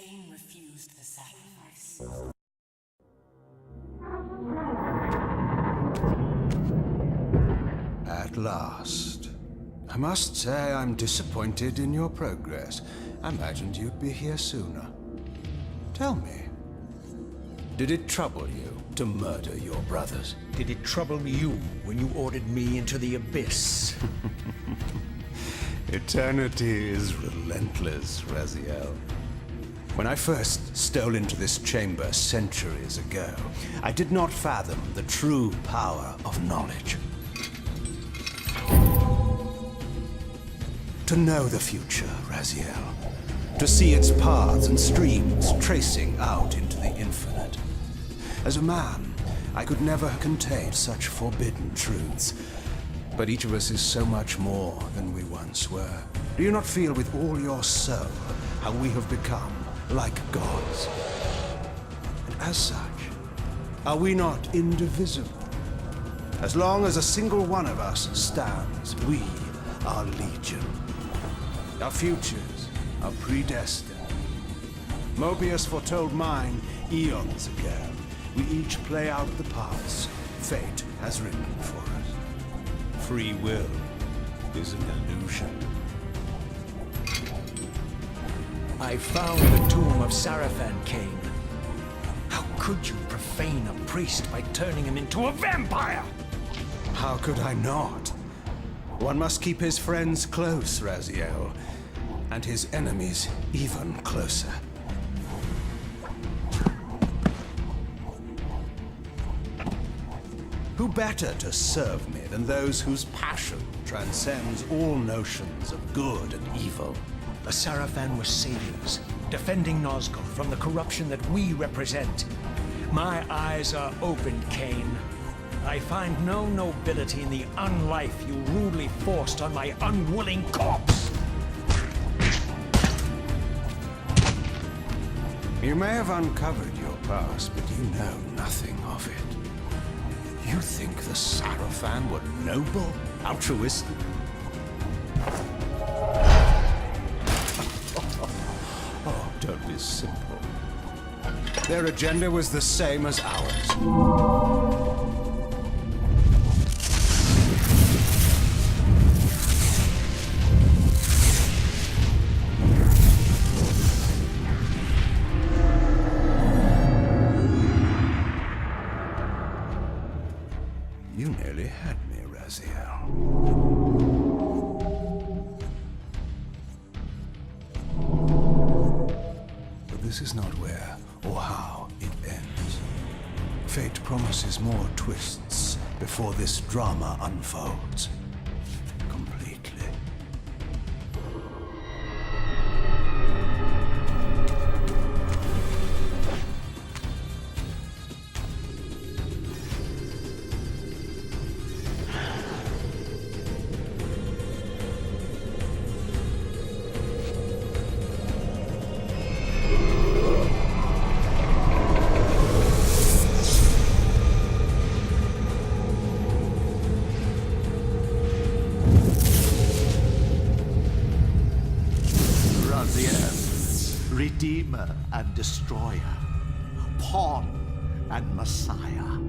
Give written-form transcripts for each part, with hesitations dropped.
Kain refused the sacrifice. At last. I must say I'm disappointed in your progress. I imagined you'd be here sooner. Tell me, did it trouble you to murder your brothers? Did it trouble you when you ordered me into the abyss? Eternity is relentless, Raziel. When I first stole into this chamber centuries ago, I did not fathom the true power of knowledge. To know the future, Raziel. To see its paths and streams tracing out into the infinite. As a man, I could never contain such forbidden truths. But each of us is so much more than we once were. Do you not feel with all your soul how we have become like gods? And as such, are we not indivisible? As long as a single one of us stands, we are legion. Our futures are predestined. Mobius foretold mine eons ago. We each play out the parts fate has written for us. Free will is an illusion. I found the tomb of Sarafan, Kain. How could you profane a priest by turning him into a vampire? How could I not? One must keep his friends close, Raziel, and his enemies even closer. Who better to serve me than those whose passion transcends all notions of good and evil? The Sarafan were saviors, defending Nosgoth from the corruption that we represent. My eyes are opened, Kain. I find no nobility in the unlife you rudely forced on my unwilling corpse. You may have uncovered your past, but you know nothing of it. You think the Sarafan were noble, altruistic? Oh, don't be simple. Their agenda was the same as ours. You nearly had me, Raziel. But this is not where or how it ends. Fate promises more twists before this drama unfolds completely. Redeemer and Destroyer, Pawn and Messiah.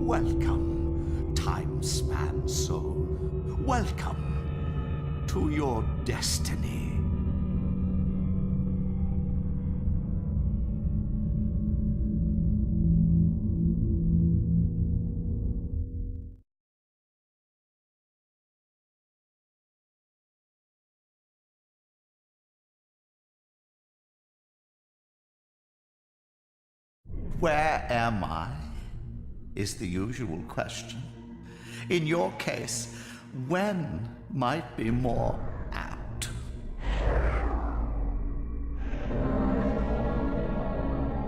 Welcome, time-span soul. Welcome to your destiny. Where am I? Is the usual question. In your case, when might be more apt.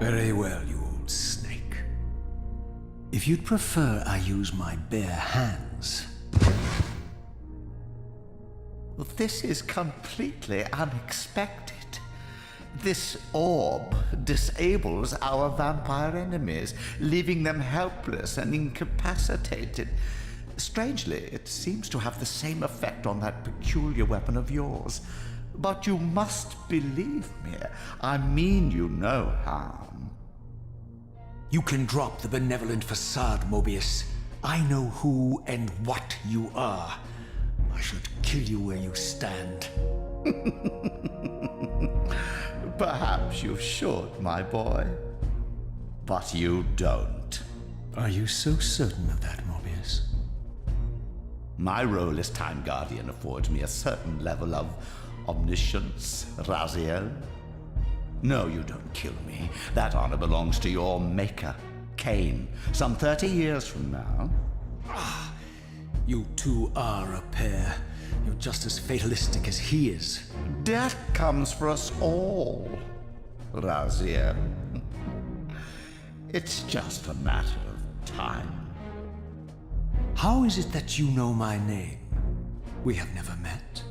Very well, you old snake. If you'd prefer I use my bare hands. Well, this is completely unexpected. This orb disables our vampire enemies, leaving them helpless and incapacitated. Strangely, it seems to have the same effect on that peculiar weapon of yours. But you must believe me. I mean you no harm. You can drop the benevolent facade, Mobius. I know who and what you are. I should kill you where you stand. Perhaps you should, my boy. But you don't. Are you so certain of that, Mobius? My role as Time Guardian affords me a certain level of omniscience, Raziel. No, you don't kill me. That honor belongs to your maker, Kain, some 30 years from now. You two are a pair. You're just as fatalistic as he is. Death comes for us all, Raziel. It's just a matter of time. How is it that you know my name? We have never met.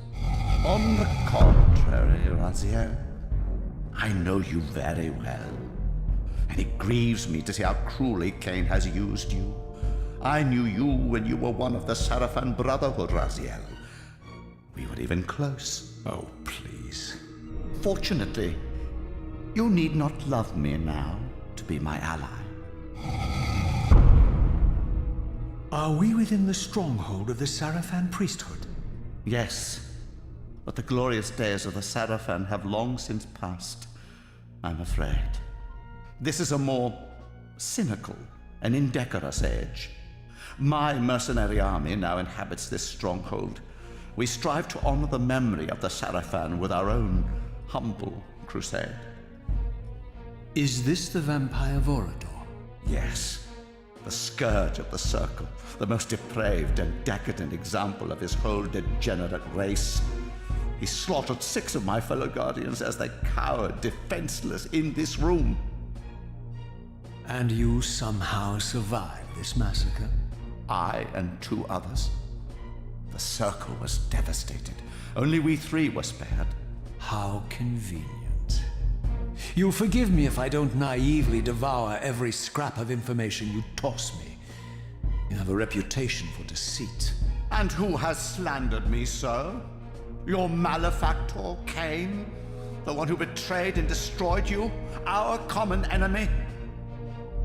On the contrary, Raziel, I know you very well. And it grieves me to see how cruelly Kain has used you. I knew you when you were one of the Sarafan Brotherhood, Raziel. We were even close. Oh, please. Fortunately, you need not love me now to be my ally. Are we within the stronghold of the Sarafan priesthood? Yes, but the glorious days of the Sarafan have long since passed, I'm afraid. This is a more cynical and indecorous age. My mercenary army now inhabits this stronghold. We strive to honor the memory of the Sarafan with our own humble crusade. Is this the vampire Vorador? Yes, the scourge of the Circle, the most depraved and decadent example of his whole degenerate race. He slaughtered 6 of my fellow Guardians as they cowered defenseless in this room. And you somehow survived this massacre? I and 2 others. The Circle was devastated. Only we 3 were spared. How convenient. You'll forgive me if I don't naively devour every scrap of information you toss me. You have a reputation for deceit. And who has slandered me so? Your malefactor, Kain? The one who betrayed and destroyed you? Our common enemy?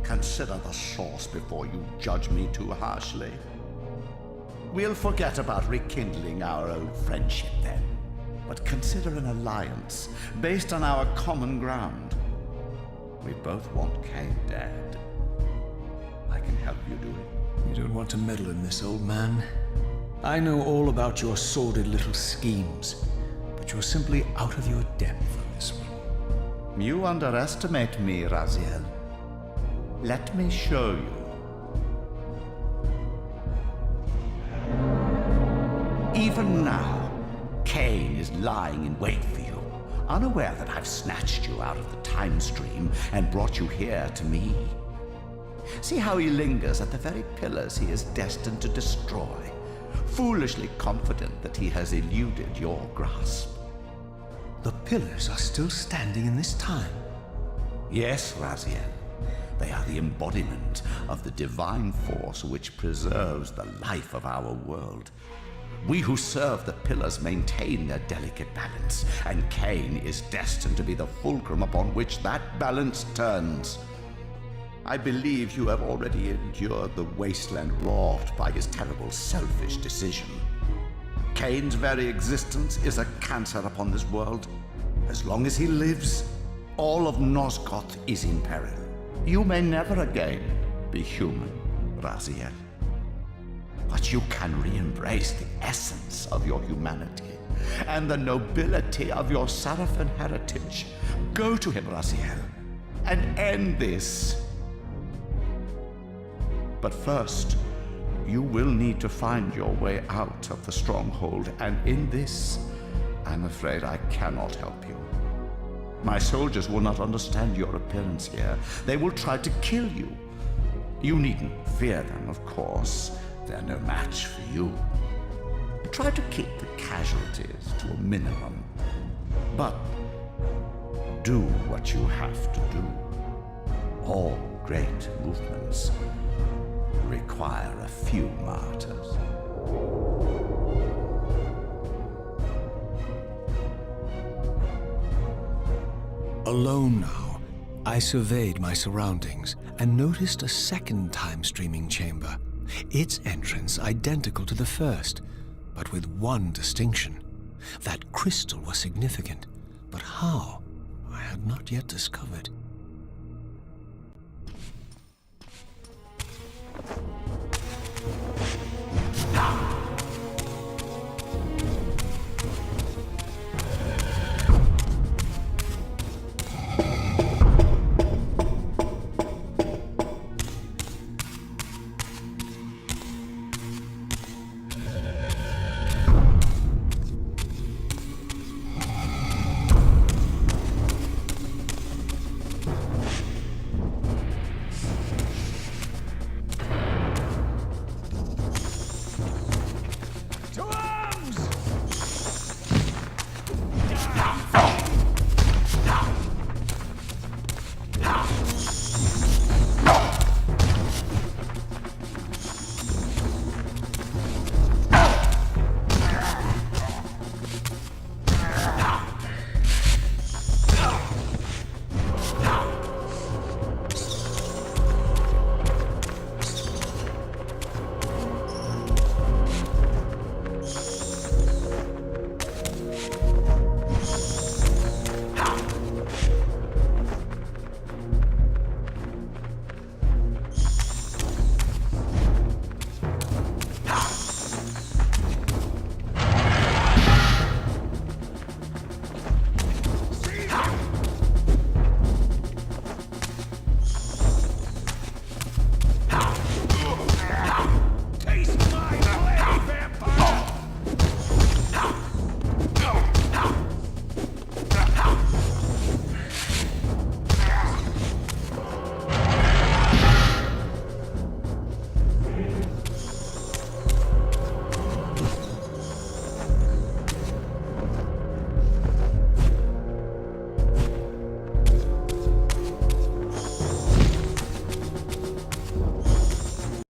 Consider the source before you judge me too harshly. We'll forget about rekindling our old friendship then, but consider an alliance based on our common ground. We both want Kain dead. I can help you do it. You don't want to meddle in this, old man. I know all about your sordid little schemes, but you're simply out of your depth on this one. You underestimate me, Raziel. Let me show you. Even now, Kain is lying in wait for you, unaware that I've snatched you out of the time stream and brought you here to me. See how he lingers at the very pillars he is destined to destroy, foolishly confident that he has eluded your grasp. The pillars are still standing in this time. Yes, Raziel. They are the embodiment of the divine force which preserves the life of our world. We who serve the pillars maintain their delicate balance, and Kain is destined to be the fulcrum upon which that balance turns. I believe you have already endured the wasteland wrought by his terrible selfish decision. Kain's very existence is a cancer upon this world. As long as he lives, all of Nosgoth is in peril. You may never again be human, Raziel. But you can re-embrace the essence of your humanity and the nobility of your Sarafan heritage. Go to him, Raziel, and end this. But first, you will need to find your way out of the stronghold, and in this, I'm afraid I cannot help you. My soldiers will not understand your appearance here. They will try to kill you. You needn't fear them, of course. They're no match for you. Try to keep the casualties to a minimum. But do what you have to do. All great movements require a few martyrs. Alone now, I surveyed my surroundings and noticed a second time-streaming chamber. Its entrance identical to the first, but with one distinction. That crystal was significant, but how? I had not yet discovered.